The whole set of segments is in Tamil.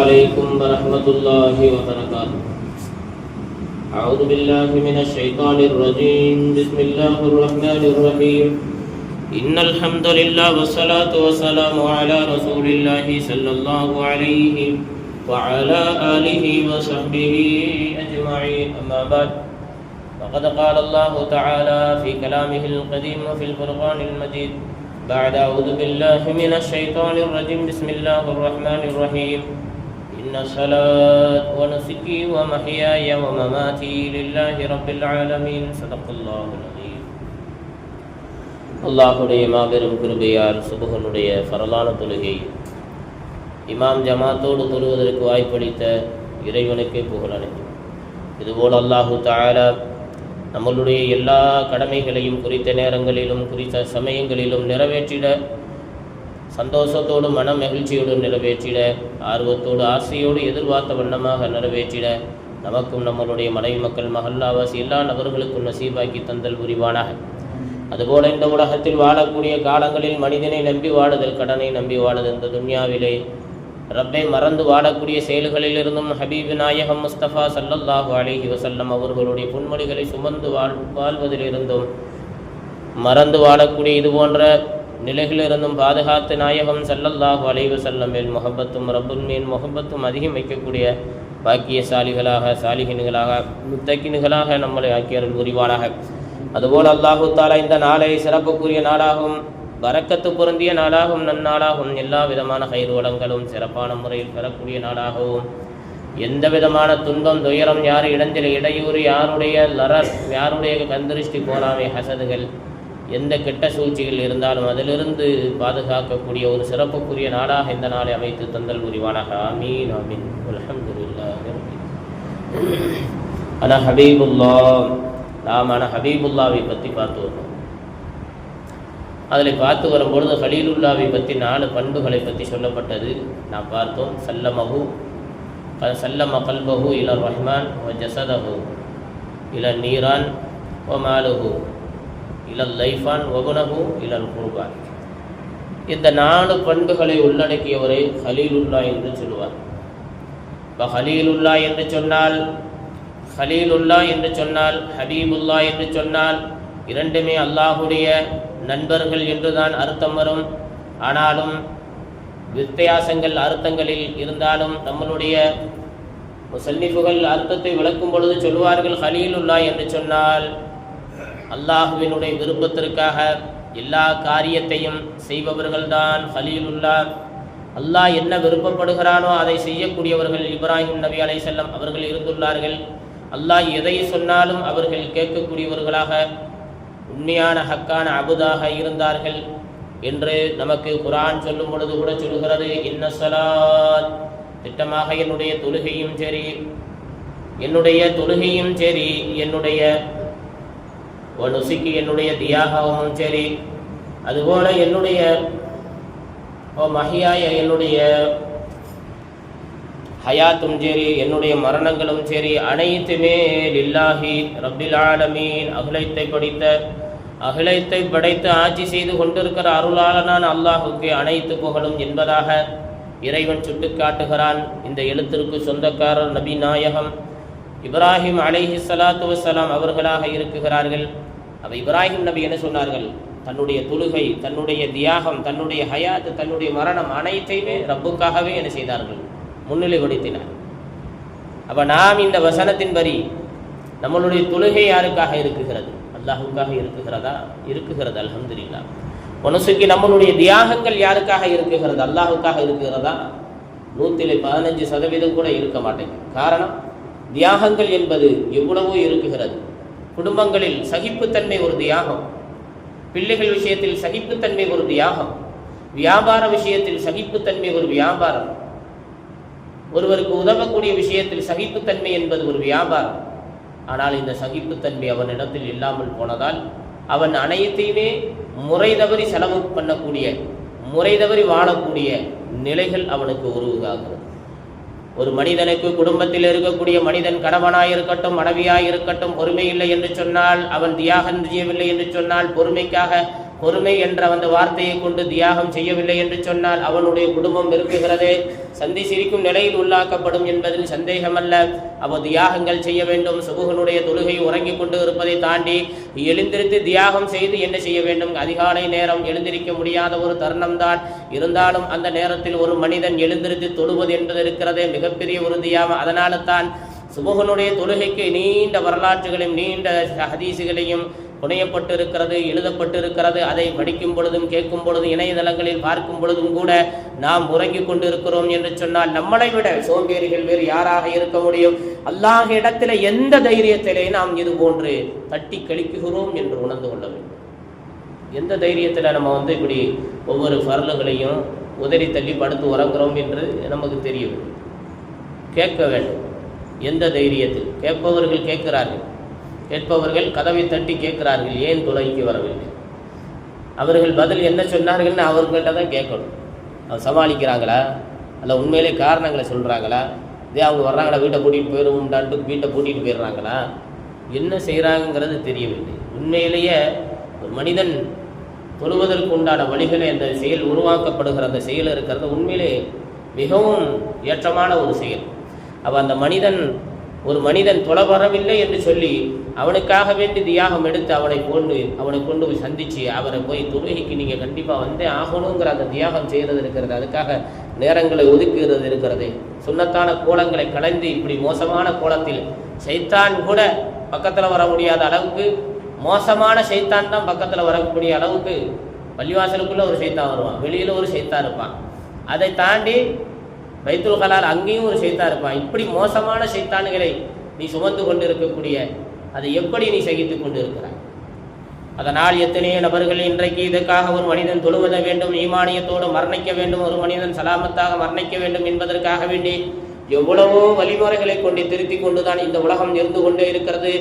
عليكم ورحمة الله وبركاته. أعوذ بالله من الشيطان الرجيم. بسم الله الرحمن الرحيم. إن الحمد لله والصلاة والسلام على رسول الله صلى الله عليه وعلى آله وصحبه أجمعين. أما بعد، فقد قال الله تعالى في كلامه القديم وفي الفرقان المجيد بعد أعوذ بالله من الشيطان الرجيم. بسم الله الرحمن الرحيم. إن الصلاة ونسكي ومحياي ومماتي لله رب العالمين. صدق الله العظيم. அல்லாஹுடைய மாபெரும் கிருபையால் சுபஹனுடைய ஃபரலான தொழுகை இமாம் ஜமாத்தோடு தொழுவதற்கு வாய்ப்பளித்த இறைவனுக்கே புகழனைக்கும். இதுபோல் அல்லாஹு தஆலா நம்மளுடைய எல்லா கடமைகளையும் குறித்த நேரங்களிலும் குறித்த சமயங்களிலும் நிறைவேற்றிட, சந்தோஷத்தோடு மன மகிழ்ச்சியோடு நிறைவேற்றிட, ஆர்வத்தோடு ஆசையோடு எதிர்பார்த்த வண்ணமாக நிறைவேற்றிட நமக்கும் நம்மளுடைய மனைவி மக்கள் மஹல்லாவாசி எல்லா நபர்களுக்கும் நசீபாக்கி தந்தல் புரிவானாக. அதுபோல இந்த உலகத்தில் வாழக்கூடிய காலங்களில் மனிதனை நம்பி வாழுதல், கடனை நம்பி வாழுதல், இந்த துன்யாவிலே ரப்பை மறந்து வாழக்கூடிய செயல்களிலிருந்தும் ஹபீபு நாயகம் முஸ்தபா ஸல்லல்லாஹு அலைஹி வஸல்லம் அவர்களுடைய பொன்மொழிகளை சுமந்து வாழ்வதிலிருந்தும் மறந்து வாழக்கூடிய இது போன்ற நிலைகளிலிருந்தும் பாதுகாத்து நாயகம் ஸல்லல்லாஹு அலைஹி வஸல்லம் மேல் முஹப்பத்தும் ரப்புல் மேல் முஹப்பத்தும் அதிகம் வைக்கக்கூடிய பாக்கியசாலிகளாக, சாலிஹின்களாக, முத்தக்கின்களாக நம்மளை ஆக்கியருள் புரிவானாக. அதுபோல் அல்லாஹு தஆலா இந்த நாளை சிறப்புக்குரிய நாளாகவும் பரக்கத்து பொருந்திய நாளாகவும் நன்னாளாகவும் எல்லா விதமான கயிறு வளங்களும் சிறப்பான முறையில் பெறக்கூடிய நாளாகவும் எந்த விதமான துன்பம் துயரம் யார் இடத்தில் இடையூறு யாருடைய லரர் யாருடைய கந்திருஷ்டி போராமை ஹசதுகள் எந்த கெட்ட சூழ்ச்சிகள் இருந்தாலும் அதிலிருந்து பாதுகாக்கக்கூடிய ஒரு சிறப்புக்குரிய நாளாக இந்த நாளை அமைத்து தந்தல் புரிவானாக. ஆமீன் ஆமீன். அல்ஹம்துலில்லாஹ். அன ஹபீபுல்லாஹ். நாம் ஹபீபுல்லாவை பற்றி பார்த்து வரோம். அதில் பார்த்து வரும்பொழுது ஹலீலுல்லாவை பற்றி 4 பண்புகளை பற்றி சொல்லப்பட்டது நாம் பார்த்தோம். சல்லம கல்பஹு இலர் ரஹ்மான் வ ஜஸதஹு இலன் நீரான் வ மாலுஹு இலல் லைஃபான் வபுனஹு இலல் குர்பான். இந்த 4 பண்புகளை உள்ளடக்கியவரை ஹலீலுல்லா என்று சொல்லுவார். இப்போ ஹலீலுல்லா என்று சொன்னால், ஹலீலுல்லா என்று சொன்னால், ஹபீபுல்லா என்று சொன்னால் இரண்டுமே அல்லாஹுடைய நண்பர்கள் என்றுதான் அர்த்தம் வரும். ஆனாலும் வித்தியாசங்கள் அர்த்தங்களில் இருந்தாலும் நம்மளுடைய முஸன்னிஃபுகள் அர்த்தத்தை விளக்கும் பொழுது சொல்வார்கள், ஹலீலுல்லா என்று சொன்னால் அல்லாஹுவினுடைய விருப்பத்திற்காக எல்லா காரியத்தையும் செய்பவர்கள்தான் ஹலீலுல்லா. அல்லாஹ் என்ன விருப்பப்படுகிறானோ அதை செய்யக்கூடியவர்கள் இப்ராஹிம் நபி அலைஹிஸ்ஸலாம் அவர்கள் இருந்துள்ளார்கள். அல்லாஹ் எதை சொன்னாலும் அவர்கள் கேட்கக்கூடியவர்களாக உண்மையான ஹக்கான அபுதாக இருந்தார்கள் என்று நமக்கு குர்ஆன் சொல்லும் பொழுது கூட சொல்கிறது. இன்ன ஸலாத், திட்டமாக என்னுடைய தொழுகையும் சரி, என்னுடைய நுசுக்கி என்னுடைய தியாகமும் சரி, அதுபோல என்னுடைய மஹியாய என்னுடைய ஹயாத்தும் சரி, என்னுடைய மரணங்களும் சரி, அனைத்துமே லில்லாஹி ரப்பில் ஆலமீன், அகிலத்தை படைத்து ஆட்சி செய்து கொண்டிருக்கிற அருளாளனான அல்லாஹுக்கு அனைத்து புகழும் என்பதாக இறைவன் சுட்டிக்காட்டுகிறான். இந்த எழுத்திற்கு சொந்தக்காரர் நபி நாயகம் இப்ராஹிம் அலைஹிஸ்ஸலாத்து வஸ்ஸலாம் அவர்களாக இருக்குகிறார்கள். அப்போ இப்ராஹிம் நபி என்ன சொன்னார்கள்? தன்னுடைய தொழுகை, தன்னுடைய தியாகம், தன்னுடைய ஹயாத், தன்னுடைய மரணம் அனைத்தையுமே ரப்புக்காகவே என்ன செய்தார்கள்? முன்னிலைப்படுத்தினார். அப்போ நாம் இந்த வசனத்தின்படி நம்மளுடைய தொழுகை யாருக்காக இருக்குகிறது? அல்லாஹுக்காக இருக்குகிறதா? இருக்குகிறது, அல்ஹம்துலில்லாஹ். மனுஷுக்கு நம்மளுடைய தியாகங்கள் யாருக்காக இருக்குகிறது? அல்லாஹுக்காக இருக்குகிறதா? 115% கூட இருக்க மாட்டேங்குது. காரணம், தியாகங்கள் என்பது எவ்வளவோ இருக்குகிறது. குடும்பங்களில் சகிப்புத்தன்மை ஒரு தியாகம், பிள்ளைகள் விஷயத்தில் சகிப்புத்தன்மை ஒரு தியாகம், வியாபார விஷயத்தில் சகிப்புத்தன்மை ஒரு வியாபாரம், ஒருவருக்கு உதவக்கூடிய விஷயத்தில் சகிப்புத்தன்மை என்பது ஒரு வியாபாரம். ஆனால் இந்த சகிப்புத்தன்மை அவனிடத்தில் இல்லாமல் போனதால் அவன் அனைத்தையுமே முறை தவறி செலவு பண்ணக்கூடிய, முறை தவறி வாழக்கூடிய நிலைகள் அவனுக்கு உருவாகிறது. ஒரு மனிதனுக்கு குடும்பத்தில் இருக்கக்கூடிய மனிதன் கணவனாயிருக்கட்டும், மனைவியாயிருக்கட்டும், பொறுமை இல்லை என்று சொன்னால், அவன் தியாகம் செய்யவில்லை என்று சொன்னால், பொறுமைக்காக பொறுமை என்ற அந்த வார்த்தையை கொண்டு தியாகம் செய்யவில்லை என்று சொன்னால் அவனுடைய குடும்பம் இருக்குகிறது, சந்தி சிரிக்கும் நிலையில் உள்ளாக்கப்படும் என்பதில் சந்தேகமல்ல. அவ தியாகங்கள் செய்ய வேண்டும். சுபுகனுடைய தொழுகை உறங்கிக் கொண்டு இருப்பதை தாண்டி எழுந்திருத்து தியாகம் செய்து என்ன செய்ய வேண்டும்? அதிகாலை நேரம் எழுந்திருக்க முடியாத ஒரு தருணம்தான். இருந்தாலும் அந்த நேரத்தில் ஒரு மனிதன் எழுந்திருத்து தொழுவது என்பது இருக்கிறதே மிகப்பெரிய ஒரு தியாகம். அதனால தான் சுபுகனுடைய தொழுகைக்கு நீண்ட வரலாற்றுகளையும் நீண்ட ஹதீசுகளையும் புனையப்பட்டு இருக்கிறது, எழுதப்பட்டு இருக்கிறது. அதை படிக்கும் பொழுதும் கேட்கும் பொழுதும் இணையதளங்களில் பார்க்கும் பொழுதும் கூட நாம் உறங்கிக் கொண்டிருக்கிறோம் என்று சொன்னால் நம்மளை விட சோம்பேறிகள் வேறு யாராக இருக்க முடியும்? அல்லாஹ் இடத்துல எந்த தைரியத்திலே நாம் இது போன்று தட்டி கழிக்குகிறோம் என்று உணர்ந்து கொள்ள வேண்டும். எந்த தைரியத்தில் நம்ம இப்படி ஒவ்வொரு ஃபர்லுகளையும் உதறி தள்ளி படுத்து உறங்குறோம் என்று நமக்கு தெரிய வேண்டும், கேட்க வேண்டும். எந்த தைரியத்தில் கேட்பவர்கள் கேட்கிறார்கள், கேட்பவர்கள் கதவை தட்டி கேட்கிறார்கள், ஏன் தொலைக்கு வரவில்லை? அவர்கள் பதில் என்ன சொன்னார்கள்னு அவர்கள்ட்ட தான் கேட்கணும். அவங்க சமாளிக்கிறாங்களா, அல்ல உண்மையிலே காரணங்களை சொல்கிறாங்களா? இதே அவங்க வர்றாங்களா, வீட்டை கூட்டிகிட்டு போயிடுவோம்டான்ட்டு வீட்டை கூட்டிகிட்டு போயிடுறாங்களா? என்ன செய்கிறாங்கிறது தெரியவில்லை. உண்மையிலேயே ஒரு மனிதன் தொழுவதற்கு உண்டான வழிகளை அந்த செயல் உருவாக்கப்படுகிற அந்த செயல் இருக்கிறது உண்மையிலே மிகவும் ஏற்றமான ஒரு செயல். அப்போ அந்த ஒரு மனிதன் தொலை வரவில்லை என்று சொல்லி அவனுக்காக வேண்டி தியாகம் எடுத்து அவனை கொண்டு போய் சந்தித்து அவரை போய் தொழுகைக்கு நீங்கள் கண்டிப்பாக வந்தே ஆகணுங்கிற அந்த தியாகம் செய்கிறது இருக்கிறது. அதுக்காக நேரங்களை ஒதுக்குகிறது இருக்கிறது. சுன்னத்தான கோலங்களை கலைந்து இப்படி மோசமான கோலத்தில் சைத்தான் கூட பக்கத்தில் வர முடியாத அளவுக்கு, மோசமான சைத்தான் தான் பக்கத்தில் வரக்கூடிய அளவுக்கு பள்ளிவாசலுக்குள்ளே ஒரு சைத்தான் வருவான், வெளியில் ஒரு சைத்தான் இருப்பான், அதை தாண்டி பைத்துல் கலால் அங்கேயும் ஒரு சைத்தான் இருப்பான். இப்படி மோசமான சைத்தான்களை நீ சுமந்து கொண்டு இருக்கக்கூடிய அதை எப்படி நீ சகித்து கொண்டு இருக்கிறாய்? அதனால் எத்தனையோ நபர்கள் இன்றைக்கு இதற்காக ஒரு மனிதன் தொழுவத வேண்டும், ஈமானியத்தோடு மரணிக்க வேண்டும், ஒரு மனிதன் சலாமத்தாக மரணிக்க வேண்டும் என்பதற்காக வேண்டி எவ்வளவோ வழிமுறைகளை கொண்டு திருத்தி கொண்டுதான் இந்த உலகம் இருந்து கொண்டே இருக்கிறது.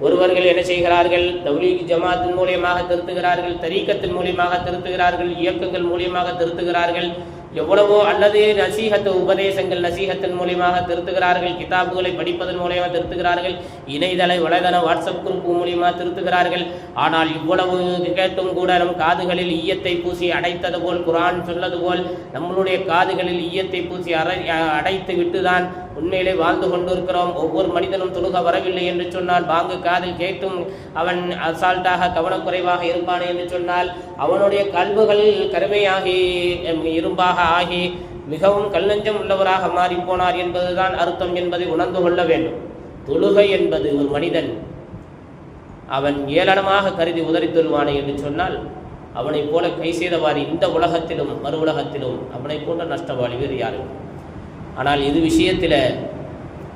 ஒருவர்கள் என்ன செய்கிறார்கள்? தவ்லீக் ஜமாத்தின் மூலியமாக திருத்துகிறார்கள், தரீக்கத்தின் மூலியமாக திருத்துகிறார்கள், இயக்கங்கள் மூலியமாக திருத்துகிறார்கள், எவ்வளவோ அல்லது நசீகத்து உபதேசங்கள் நசீகத்தின் மூலியமாக திருத்துகிறார்கள், கிதாபுகளை படிப்பதன் மூலியமாக திருத்துகிறார்கள், இணையதள வலைதள வாட்ஸ்அப் குரூப் மூலியமாக திருத்துகிறார்கள். ஆனால் இவ்வளவு கேட்டும் கூட நம் காதுகளில் ஈயத்தை பூசி அடைத்தது போல் குர்ஆன் சொல்லது போல் நம்மளுடைய காதுகளில் ஈயத்தை பூசி அடைத்து விட்டுதான் உண்மையிலே வாழ்ந்து கொண்டிருக்கிறோம். ஒவ்வொரு மனிதனும் தொழுக வரவில்லை என்று சொன்னால், பாங்கு காதில் கேட்டும் அவன் அசால்ட்டாக கவனக்குறைவாக இருப்பான் என்று சொன்னால், அவனுடைய கல்வுகள் கருமையாகி இரும்பாக ஆகி மிகவும் கல்லஞ்சம் உள்ளவராக மாறிப்போனார் என்பதுதான் அர்த்தம் என்பதை உணர்ந்து கொள்ள வேண்டும். தொழுகை என்பது ஒரு மனிதன் அவன் ஏளனமாக கருதி உதறித்தொள்வானே என்று சொன்னால், அவனை போல கை செய்தவாறு இந்த உலகத்திலும் மறு உலகத்திலும் அவனை போன்ற நஷ்டவாளி வேறு யாரும். ஆனால் இது விஷயத்தில்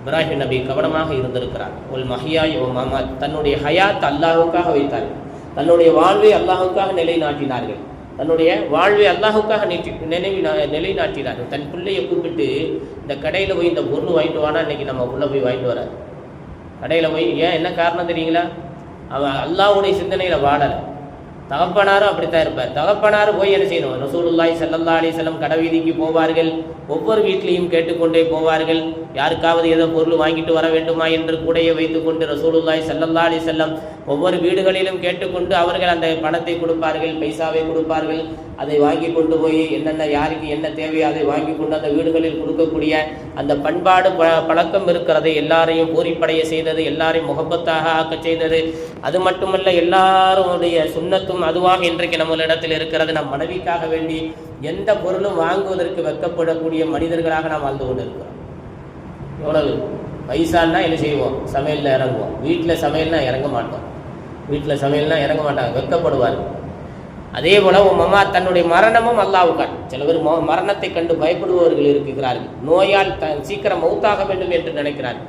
இப்ராஹிம் நபி கவனமாக இருந்திருக்கிறார். ஒரு மஹியாய் ஓ மாமா தன்னுடைய ஹயாத் அல்லாஹுக்காக வைத்தார்கள், தன்னுடைய வாழ்வை அல்லாஹுக்காக நிலைநாட்டினார்கள், தன்னுடைய வாழ்வை அல்லாஹுக்காக நிலைநாட்டினார்கள். தன் பிள்ளையை கூப்பிட்டு இந்த கடையில் போய் இந்த பொருள் வாங்கிட்டு வானா, இன்னைக்கு நம்ம உள்ளே போய் வாங்கிட்டு வராது. கடையில் போய் ஏன் என்ன காரணம் தெரியுங்களா? அவன் அல்லாஹ்வுடைய சிந்தனையில் வாடலை. தகப்பனாரும் அப்படித்தான் இருப்பார். தகப்பனார் போய் என்ன செய்யணும்? ரசூலுல்லாஹி ஸல்லல்லாஹு அலைஹி வஸல்லம் கடைவீதிக்கு போவார்கள், ஒவ்வொரு வீட்லையும் கேட்டுக்கொண்டே போவார்கள். யாருக்காவது ஏதோ பொருள் வாங்கிட்டு வர வேண்டுமா என்று கூடையை வைத்துக்கொண்டு ரசூலுல்லாஹி ஸல்லல்லாஹு அலைஹி வஸல்லம் ஒவ்வொரு வீடுகளிலும் கேட்டுக்கொண்டு அவர்கள் அந்த பணத்தை கொடுப்பார்கள், பைசாவை கொடுப்பார்கள். அதை வாங்கி கொண்டு போய் என்னென்ன யாருக்கு என்ன தேவையோ அதை வாங்கி கொண்டு அந்த வீடுகளில் கொடுக்கக்கூடிய அந்த பண்பாடு பழக்கம் இருக்கிறது. எல்லாரையும் பூரிப்படைய செய்தது, எல்லாரையும் முகப்பத்தாக ஆக்க செய்தது. அது மட்டுமல்ல, எல்லாருடைய சுன்னத்தும் அதுவாக இன்றைக்கு நம்மளிடத்தில் இருக்கிறது. நம் மனைவிக்காக வேண்டி எந்த பொருளும் வாங்குவதற்கு வெட்கப்படக்கூடிய மனிதர்களாக நாம் வாழ்ந்து கொண்டு இருக்கிறோம். எவ்வளவு பைசான்னா என்ன செய்வோம்? சமையலில் இறங்குவோம். வீட்டில் சமையல்னா இறங்க மாட்டோம். வீட்டில் சமையல்னா இறங்க மாட்டாங்க, வெட்கப்படுவார்கள். அதே போல மமா தன்னுடைய மரணமும் அல்லாஹ்வுக்கான். சில பேர் மரணத்தை கண்டு பயப்படுபவர்கள் இருக்கிறார்கள். நோயால் சீக்கிரம் மௌத்தாக வேண்டும் என்று நினைக்கிறார்கள்.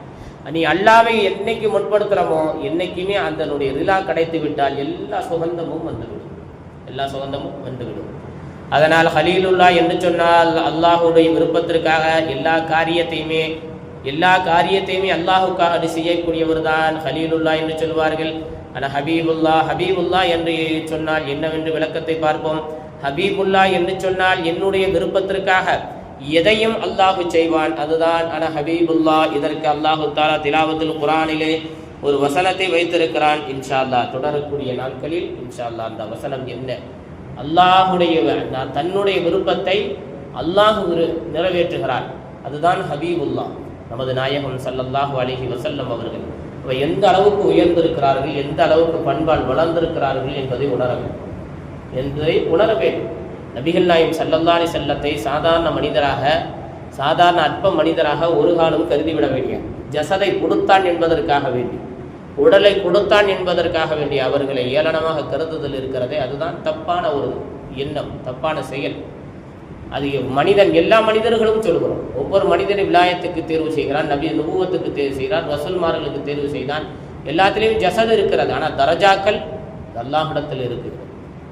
நீ அல்லாவை என்னைக்கு முற்படுத்துகிறோமோ என்னைக்குமே அதனுடைய ரிலா கிடைத்து விட்டால் எல்லா சுகந்தமும் வந்துவிடும், எல்லா சுகந்தமும் வந்துவிடும். அதனால் ஹலீலுல்லா என்று சொன்னால் அல்லாஹுடைய விருப்பத்திற்காக எல்லா காரியத்தையுமே அல்லாஹுக்காக செய்யக்கூடியவர் தான் ஹலீலுல்லா என்று சொல்வார்கள். ஆனால் ஹபீபுல்லா என்று சொன்னால் என்னவென்று விளக்கத்தை பார்ப்போம். ஹபீபுல்லா என்று சொன்னால் என்னுடைய விருப்பத்திற்காக எதையும் அல்லாஹு செய்வான், அதுதான் அன ஹபீபுல்லா. இதற்கு அல்லாஹு தாலா திலாவத்துல் குர்ஆனிலே ஒரு வசனத்தை வைத்திருக்கிறான். இன்ஷா அல்லாஹ் தொடரக்கூடிய நாட்களில் இன்ஷா அல்லாஹ் அந்த வசனம் என்ன தன்னுடைய விருப்பத்தை அல்லாஹ் நிறைவேற்றுகிறார். அதுதான் ஹபீபுல்லா, நமது நாயகம் ஸல்லல்லாஹு அலைஹி வஸல்லம் அவர்கள். எந்த அளவுக்கு உயர்ந்திருக்கிறார்கள், எந்த அளவுக்கு பண்பால் வளர்ந்திருக்கிறார்கள் என்பதை உணர வேண்டும். நபிகள் நாயகம் ஸல்லல்லாஹு அலைஹி வஸல்லத்தை சாதாரண அற்ப மனிதராக ஒரு காலம் கருதிவிட வேண்டிய, ஜசதை கொடுத்தான் என்பதற்காக வேண்டி, உடலை கொடுத்தான் என்பதற்காக வேண்டிய அவர்களை ஏளனமாக கருதுதல் இருக்கிறதே, அதுதான் தப்பான ஒரு எண்ணம், தப்பான செயல். அது எல்லா மனிதர்களும் சொல்கிறோம். ஒவ்வொரு மனிதனை விலாயத்துக்கு தேர்வு செய்கிறான், நுபுவத்துக்கு தேர்வு செய்கிறான், ரசூல்மார்களுக்கு தேர்வு செய்தான். எல்லாத்திலையும் ஜசது இருக்கிறது. ஆனால் தரஜாக்கள் அல்லாஹ்விடத்தில் இருக்குது.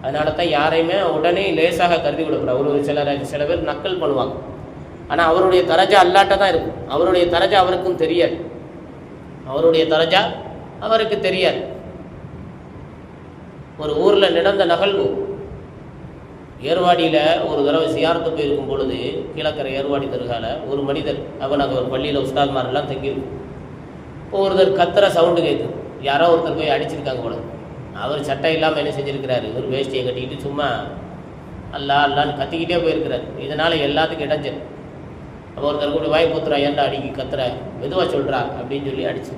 அதனால தான் யாரையுமே உடனே லேசாக கருதி விடக்கூடாது. சில பேர் நக்கல் பண்ணுவாங்க. ஆனால் அவருடைய தரஜா அல்லாட்ட தான் இருக்கும். அவருடைய தரஜா அவருக்கும் தெரியாது. ஒரு ஊரில் நடந்த நகழ்வு, ஏர்வாடியில் ஒரு தடவை சியாரத்து போயிருக்கும் பொழுது, கீழக்கரை ஏர்வாடி தருகால ஒரு மனிதர், அவர் பள்ளியில் உஸ்தாத்மாரெல்லாம் தங்கியிருக்கும். இப்போ ஒருத்தர் கத்துற சவுண்டு கேட்கும், யாரோ ஒருத்தர் போய் அடிச்சிருக்காங்க போல. அவர் சட்டை இல்லாமல் என்ன செஞ்சுருக்கிறாரு, ஒரு வேஷ்டியை கட்டிக்கிட்டு சும்மா அல்லான்னு கத்திக்கிட்டே போயிருக்கிறார். இதனால் எல்லாத்துக்கும் இடைஞ்சல். அப்போ ஒருத்தர் கூட வாய்ப்புத்துறா, ஏன்டா அடிக்கி கத்துற, மெதுவாக சொல்கிறா அப்படின்னு சொல்லி அடிச்சு.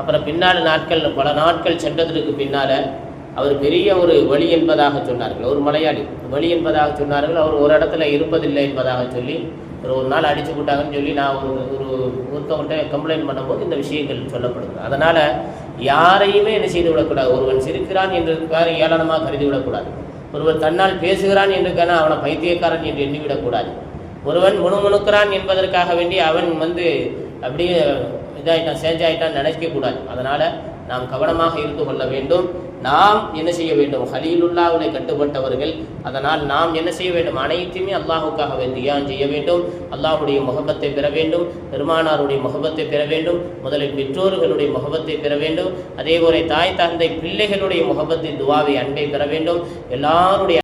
அப்புறம் பல நாட்கள் சென்றதற்கு பின்னால் அவர் பெரிய ஒரு வழி என்பதாக சொன்னார்கள். ஒரு மலையாளி வழி என்பதாக சொன்னார்கள். அவர் ஒரு இடத்துல இருப்பதில்லை என்பதாக சொல்லி ஒரு நாள் அடிச்சு விட்டாங்கன்னு சொல்லி நான் ஒருத்தவங்கள்ட்ட கம்ப்ளைண்ட் பண்ணும்போது இந்த விஷயங்கள் சொல்லப்படுகிறது. அதனால் யாரையுமே என்ன செய்து விடக்கூடாது. ஒருவன் சிரிக்கிறான் என்று ஏளனமாக கருதி விடக்கூடாது. ஒருவன் தன்னால் பேசுகிறான் என்றுக்கான அவனை பைத்தியக்காரன் என்று எண்ணிவிடக்கூடாது. ஒருவன் முணுமுணுக்கிறான் என்பதற்காக வேண்டி அவன் அப்படியே இதாயிட்டான், சேஞ்சாயிட்டான் நினைக்கக்கூடாது. அதனால் நாம் கவனமாக இருந்து கொள்ள வேண்டும். நாம் என்ன செய்ய வேண்டும், ஹலீலுல்லாஹ்வை கட்டுப்பட்டவர்கள். அதனால் நாம் என்ன செய்ய வேண்டும், அனைத்துமே அல்லாஹுக்காக வேண்டியான் செய்ய வேண்டும். அல்லாஹுடைய முகப்பத்தை பெற வேண்டும், பெருமானாருடைய முகப்பத்தை பெற வேண்டும், முதலில் பெற்றோர்களுடைய முகப்பத்தை பெற வேண்டும். அதே போல தாய் தந்தை பிள்ளைகளுடைய முகப்பத்தை, துவாவை, அன்பை பெற வேண்டும். எல்லாருடைய